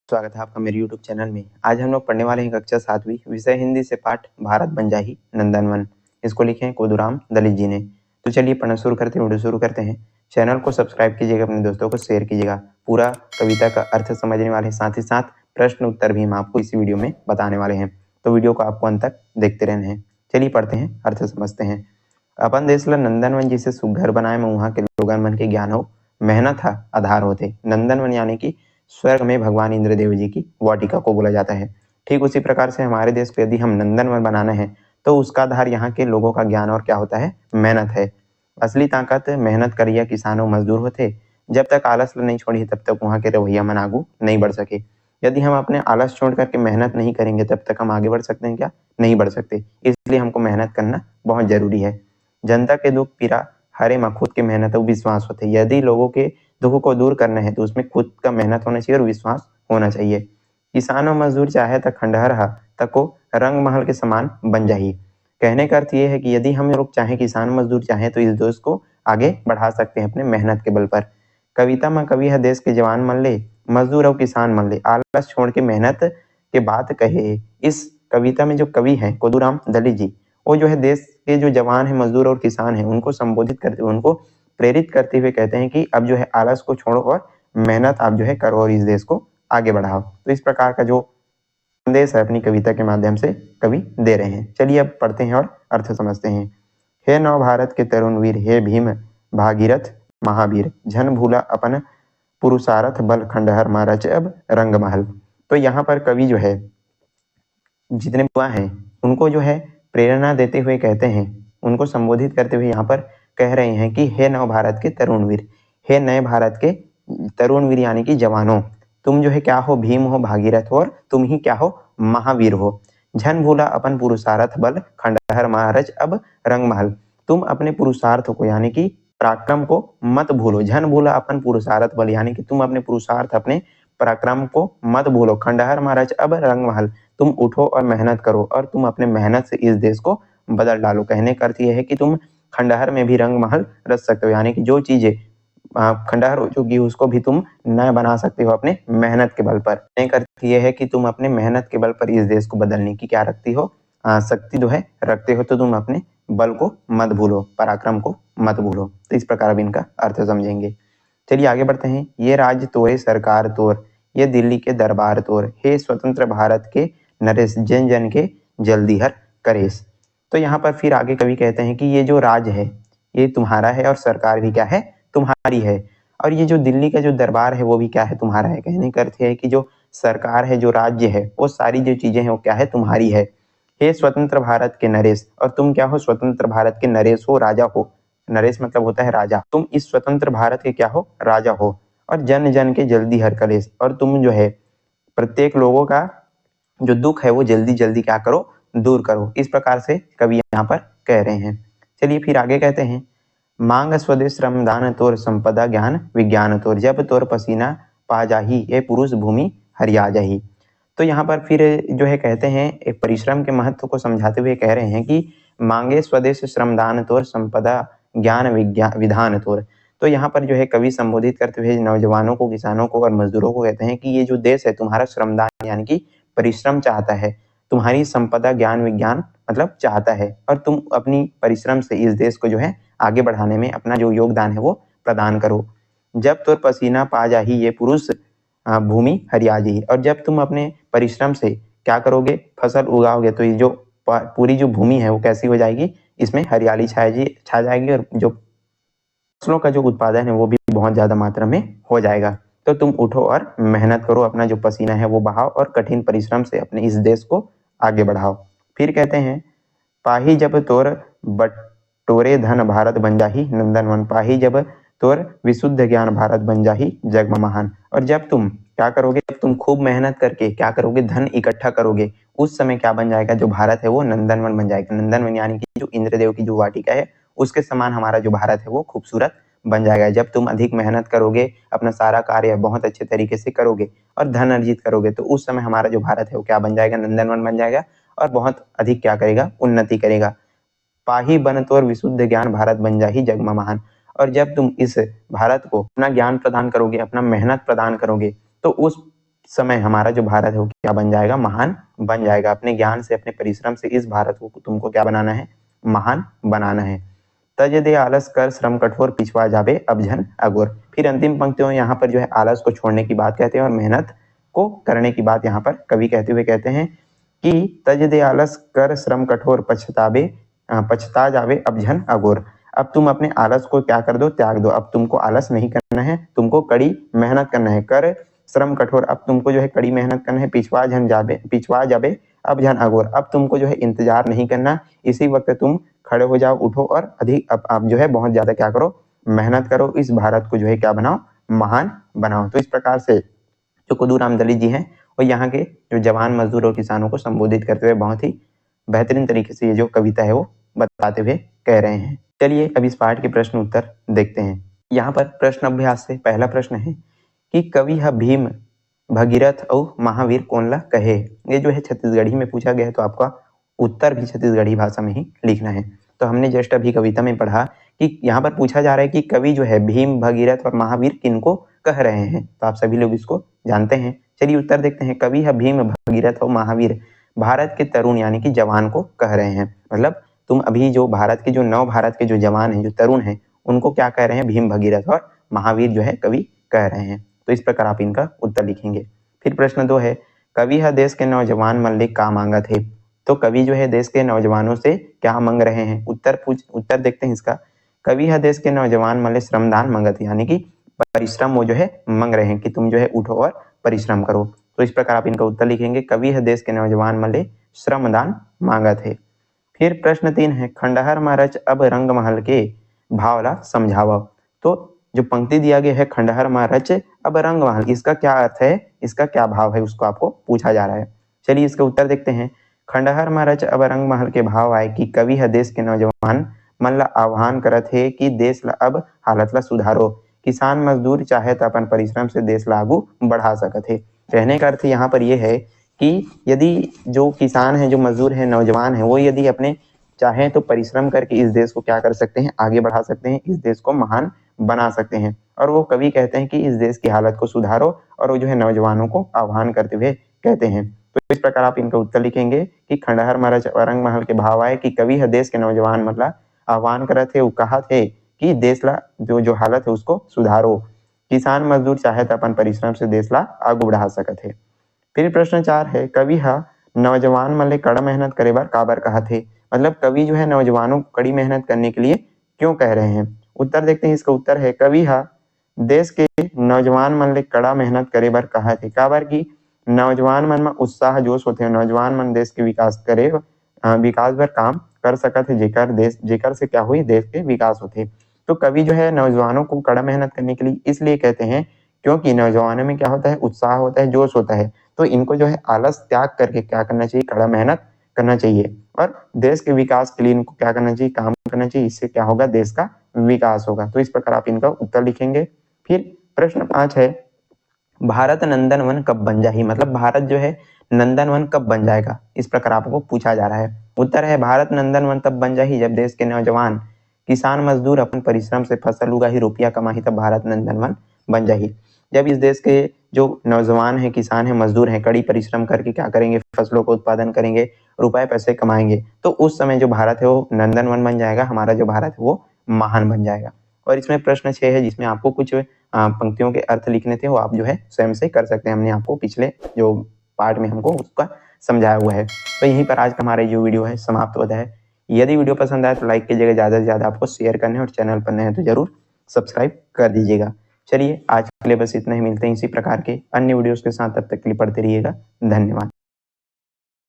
स्वागत है आपका मेरे YouTube चैनल में। आज हम लोग पढ़ने वाले हैं कक्षा 7वीं विषय हिंदी से पाठ भारत बंजाही नंदनवन। इसको लिखे हैं कोदूराम दलित जी ने। तो चलिए पढ़ना शुरू करते हैं, वीडियो शुरू करते हैं। चैनल को सब्सक्राइब कीजिएगा, अपने दोस्तों को शेयर कीजिएगा। पूरा कविता का अर्थ समझने वाले, साथ ही साथ प्रश्न उत्तर भी हम आपको इसी वीडियो में बताने वाले हैं। तो वीडियो को आपको अंत तक देखते रहना है। चलिए पढ़ते हैं, अर्थ समझते हैं। अपन देश ला नंदनवन जिसे सुघर बनाए में वहाँ के लोगन मन के ज्ञान हो मेहनत है आधार होते। नंदनवन यानी कि स्वर्ग में भगवान इंद्रदेव जी की वाटिका को बोला जाता है। ठीक उसी प्रकार से हमारे देश को यदि हम नंदनवन बनाना है तो उसका आधार यहाँ के लोगों का ज्ञान और क्या होता है, मेहनत है। असली ताकत मेहनत करिया किसानों मजदूर होते। जब तक आलस नहीं छोड़ी तब तक वहाँ के रवैया मन आगू नहीं बढ़ सके। यदि हम अपने आलस छोड़ करके मेहनत नहीं करेंगे तब तक हम आगे बढ़ सकते हैं क्या? नहीं बढ़ सकते। इसलिए हमको मेहनत करना बहुत जरूरी है। जनता के दुख पीड़ा हरे में खुद के मेहनत और विश्वास होते। यदि लोगों के दुख को दूर करना है तो उसमें खुद का मेहनत होना चाहिए और विश्वास होना चाहिए। किसान और मजदूर चाहे तो खंडहर तक को रंग महल के समान बन जाइए। कहने का अर्थ ये है कि यदि हम लोग चाहें, किसान मजदूर चाहें तो इस देश को आगे बढ़ा सकते हैं अपने मेहनत के बल पर। कविता में कवि है देश के जवान मन ले, मजदूर और किसान मन ले, आलस छोड़ के मेहनत के बात कहे। इस कविता में जो कवि है कोदूराम दलित जी, वो जो है देश के जो जवान है, मजदूर और किसान है, उनको संबोधित करते हुए, उनको प्रेरित करते हुए कहते हैं कि अब जो है आलस को छोड़ो और मेहनत आप जो है करो और इस देश को आगे बढ़ाओ। तो इस प्रकार का जो संदेश है अपनी कविता के माध्यम से कवि दे रहे हैं। चलिए अब पढ़ते हैं और अर्थ समझते हैं। हे नव भारत के तरुण वीर, हे भीम भागीरथ महावीर, झन भूला अपन पुरुषार्थ बल खंडहर मारच अब रंग महल। तो यहाँ पर कवि जो है जितने युवा हैं उनको जो है प्रेरणा देते हुए कहते हैं, उनको संबोधित करते हुए यहाँ पर कह रहे हैं कि हे नव भारत के तरुण वीर, हे नए भारत के तरुण वीर यानी कि जवानों, तुम जो है क्या हो, भीम हो, भागीरथ हो और तुम ही क्या हो, महावीर हो। झन भूला अपन पुरुषार्थ बल खंडहर महारज अब रंग महल। तुम अपने पुरुषार्थ को यानी कि पराक्रम को मत भूलो। झन भूला अपन पुरुषार्थ बल यानी कि तुम अपने पुरुषार्थ, अपने पराक्रम को मत भूलो। खंडहर महाराज अब रंग महल, तुम उठो और मेहनत करो और तुम अपने मेहनत से इस देश को बदल डालो। कहने का अर्थ यह है कि तुम खंडहर में भी रंग महल रच सकते हो, यानी कि जो चीजें खंडहर हो चुकी उसको भी तुम नया बना सकते हो अपने मेहनत के बल पर। कहने का अर्थ यह है कि तुम अपने मेहनत के बल पर इस देश को बदलने की क्या रखती हो, शक्ति जो है रखते हो। तो तुम अपने बल को मत भूलो, पराक्रम को मत भूलो। तो इस प्रकार अब इनका अर्थ समझेंगे। चलिए आगे बढ़ते हैं। ये राज्य तोरे सरकार तोर, ये दिल्ली के दरबार तोर, हे स्वतंत्र भारत के नरेश, जन जन के जल्दी हर करेश। तो यहाँ पर फिर आगे कवि कहते हैं कि ये जो राज है ये तुम्हारा है और सरकार भी क्या है, तुम्हारी है। और ये जो दिल्ली का जो दरबार है वो भी क्या है, तुम्हारा है। कहने का अर्थ है कि जो सरकार है, जो राज्य है, वो सारी जो चीजें हैं वो क्या है, तुम्हारी है। हे स्वतंत्र भारत के नरेश, और तुम क्या हो, स्वतंत्र भारत के नरेश हो, राजा हो। नरेश मतलब होता है राजा। तुम इस स्वतंत्र भारत के क्या हो, राजा हो। और जन जन के जल्दी हर कलेश, और तुम जो है प्रत्येक लोगों का जो दुख है वो जल्दी जल्दी क्या करो, दूर करो। इस प्रकार से कवि यहाँ पर कह रहे हैं। चलिए फिर आगे कहते हैं। मांग स्वदेश श्रमदान तोर, संपदा ज्ञान विज्ञान तोर, जब तोर पसीना पा जाही, ये पुरुष भूमि हरिया जाही। तो यहाँ पर फिर जो है कहते हैं, एक परिश्रम के महत्व को समझाते हुए कह रहे हैं कि मांगे स्वदेश श्रमदान तोर, संपदा ज्ञान विधान तोर। तो यहाँ पर जो है कवि संबोधित करते हुए नौजवानों को, किसानों को और मजदूरों को कहते हैं कि ये जो देश है तुम्हारा श्रमदान यानी कि परिश्रम चाहता है, तुम्हारी संपदा ज्ञान विज्ञान मतलब चाहता है, और तुम अपनी परिश्रम से इस देश को जो है आगे बढ़ाने में अपना जो योगदान है वो प्रदान करो। जब तोर पसीना पा जाही, ये पुरुष भूमि हरिया जाही। और जब तुम अपने परिश्रम से क्या करोगे, फसल उगाओगे, तो ये जो पूरी जो भूमि है वो कैसी हो जाएगी, इसमें हरियाली छा जाएगी और जो फसलों का जो उत्पादन है वो भी बहुत ज्यादा मात्रा में हो जाएगा। तो तुम उठो और मेहनत करो, अपना जो पसीना है वो बहाओ और कठिन परिश्रम से अपने इस देश को आगे बढ़ाओ। फिर कहते हैं, पाही जब तोर बटोरे धन भारत बन जाही नंदनवन, पाही जब तोर विशुद्ध ज्ञान भारत बन जाही जग महान। और जब तुम क्या करोगे, जब तुम खूब मेहनत करके क्या करोगे, धन इकट्ठा करोगे, उस समय क्या बन जाएगा, जो भारत है वो नंदनवन बन जाएगा। नंदनवन यानी कि जो इंद्रदेव की जो वाटिका है उसके समान हमारा जो भारत है वो खूबसूरत बन जाएगा। जब तुम अधिक मेहनत करोगे, अपना सारा कार्य बहुत अच्छे तरीके से करोगे और धन अर्जित करोगे, तो उस समय हमारा जो भारत है वो क्या बन जाएगा, नंदनवन बन जाएगा और बहुत अधिक क्या करेगा, उन्नति करेगा। पाही बन तोर विशुद्ध ज्ञान भारत बन जाही जग में महान। और जब तुम इस भारत को अपना ज्ञान प्रदान करोगे, अपना मेहनत प्रदान करोगे, तो उस समय हमारा जो भारत है वो क्या बन जाएगा, महान बन जाएगा। अपने ज्ञान से, अपने परिश्रम से इस भारत को तुमको क्या बनाना है, महान बनाना है। तज दे आलस कर श्रम कठोर, पिछवा जाबे अब झन अगोर। फिर अंतिम पंक्तियों यहाँ पर जो है आलस को छोड़ने की बात कहते हैं और मेहनत को करने की बात यहाँ पर कवि कहते हुए कहते हैं कि तज दे आलस कर श्रम कठोर, पछता जावे अब झन अगोर। अब तुम अपने आलस को क्या कर दो, त्याग दो। अब तुमको आलस नहीं करना है, तुमको कड़ी मेहनत करना है। कर श्रम कठोर, अब तुमको जो है कड़ी मेहनत करना है। पिछवा जाबे अब झन अगोर, अब तुमको जो है इंतजार नहीं करना, इसी वक्त तुम खड़े हो जाओ, उठो और अधिक अब जो है बहुत ज्यादा क्या करो, मेहनत करो। इस भारत को जो है क्या बनाओ, महान बनाओ। तो इस प्रकार से जो खुदूराम दलित जी हैं वो यहाँ के जो जवान, मजदूर और किसानों को संबोधित करते हुए बहुत ही बेहतरीन तरीके से ये जो कविता है वो बताते हुए कह रहे हैं। चलिए अब इस पाठ के प्रश्न उत्तर देखते हैं। यहाँ पर प्रश्न अभ्यास से पहला प्रश्न है कि कवि ह भीम, भगीरथ और महावीर कौन ला कहे। ये जो है छत्तीसगढ़ी में पूछा गया है, तो आपका उत्तर भी छत्तीसगढ़ी भाषा में ही लिखना है। तो हमने जस्ट अभी कविता में पढ़ा कि यहाँ पर पूछा जा रहा है कि कवि जो है भीम, भगीरथ और महावीर किनको कह रहे हैं। तो आप सभी लोग इसको जानते हैं। चलिए उत्तर देखते हैं। कवि है भीम, भगीरथ और महावीर भारत के तरुण यानी कि जवान को कह रहे हैं। मतलब तुम अभी जो भारत के, जो नव भारत के जो जवान हैं, जो तरुण हैं, उनको क्या कह रहे हैं, भीम, भगीरथ और महावीर जो है कवि कह रहे हैं। तो इस प्रकार आप इनका उत्तर लिखेंगे। फिर प्रश्न 2 है, कवि है देश के नौजवान मल्लिक का मांगा थे। तो कवि जो है देश के नौजवानों से क्या मांग रहे हैं। उत्तर देखते हैं इसका। कवि है देश के नौजवान मल्लिक श्रमदान मांगत, यानी कि परिश्रम वो जो है मांग रहे हैं कि तुम जो है उठो और परिश्रम करो। तो इस प्रकार आप इनका उत्तर लिखेंगे। कवि है देश के नौजवान मल्लिक श्रमदान मांगत है। फिर प्रश्न 3 है, खंडहर मरच अब रंग महल के भावला समझाव। तो जो पंक्ति दिया गया है, खंडहर मरच अब रंग महल, इसका क्या अर्थ है, इसका क्या भाव है, उसको आपको पूछा जा रहा है। चलिए इसका उत्तर देखते हैं। खंडहर मरच अब रंग महल के भाव आए कि कवि है देश के नौजवान मन ला आह्वान करत है कि देश ला अब हालत ला सुधारो। किसान मजदूर चाहे तो अपन परिश्रम से देश ला आगू बढ़ा सकत है। कहने का अर्थ यहाँ पर यह है कि यदि जो किसान है, जो मजदूर है, नौजवान है, वो यदि अपने चाहे तो परिश्रम करके इस देश को क्या कर सकते हैं, आगे बढ़ा सकते हैं, इस देश को महान बना सकते हैं। और वो कवि कहते हैं कि इस देश की हालत को सुधारो, और वो जो है नौजवानों को आह्वान करते हुए कहते हैं। तो इस प्रकार आप इनका उत्तर लिखेंगे कि खंडहर मरच रंग महल के भाव आए कि कवि है देश के नौजवान मतलब आह्वान करे थे, वो कहा थे कि देश ला जो हालत है उसको सुधारो। किसान मजदूर चाहे तो अपन परिश्रम से देश ला आगू बढ़ा सकत है। फिर प्रश्न 4 है, कवि हा नौजवान मन ले कड़ा मेहनत करे बर काबर कहा थे। मतलब कवि जो है नौजवानों को कड़ी मेहनत करने के लिए क्यों कह रहे हैं। उत्तर देखते हैं। इसका उत्तर है, कवि हा देश के नौजवान मन ले कड़ा मेहनत करे बर कहा थे। काबर की नौजवान मन में उत्साह जोश होते हैं, नौजवान मन देश के विकास करे, विकास बर काम कर सकत है, जेकर से क्या हुई, देश के विकास होते। तो कवि जो है नौजवानों को कड़ा मेहनत करने के लिए इसलिए कहते हैं क्योंकि नौजवानों में क्या होता है, उत्साह होता है, जोश होता है। तो इनको जो है आलस त्याग करके क्या करना चाहिए, कड़ा मेहनत करना चाहिए, और देश के विकास के लिए इनको क्या करना चाहिए, काम करना चाहिए। इससे क्या होगा, देश का विकास होगा। तो इस प्रकार आप इनका उत्तर लिखेंगे। फिर प्रश्न 5 है, भारत नंदन वन कब बन जाएगी। मतलब भारत जो है नंदन वन कब बन जाएगा, इस प्रकार आपको पूछा जा रहा है। उत्तर है, भारत नंदन वन तब बन जाएगी जब देश के नौजवान किसान मजदूर अपन परिश्रम से फसल उगाही, रुपया कमाही, तब भारत नंदन वन बन जाएगी। जब इस देश के जो नौजवान है, किसान है, मजदूर है, कड़ी परिश्रम करके क्या करेंगे, फसलों को उत्पादन करेंगे, रुपए पैसे कमाएंगे, तो उस समय जो भारत है वो नंदन वन बन जाएगा, हमारा जो भारत है वो महान बन जाएगा। और इसमें प्रश्न 6 है जिसमें आपको कुछ पंक्तियों के अर्थ लिखने थे, वो आप जो है स्वयं से कर सकते हैं। हमने आपको पिछले जो पार्ट में हमको उसका समझाया हुआ है। तो यहीं पर आज का हमारा जो वीडियो है समाप्त होता है। यदि वीडियो पसंद आए तो लाइक कीजिएगा, ज़्यादा से ज़्यादा आपको शेयर करना है, और चैनल पर नए हैं तो जरूर सब्सक्राइब कर दीजिएगा। चलिए आज के लिए बस इतना ही, मिलते हैं इसी प्रकार के अन्य वीडियोस के साथ। तब तक के लिए पढ़ते रहिएगा। धन्यवाद।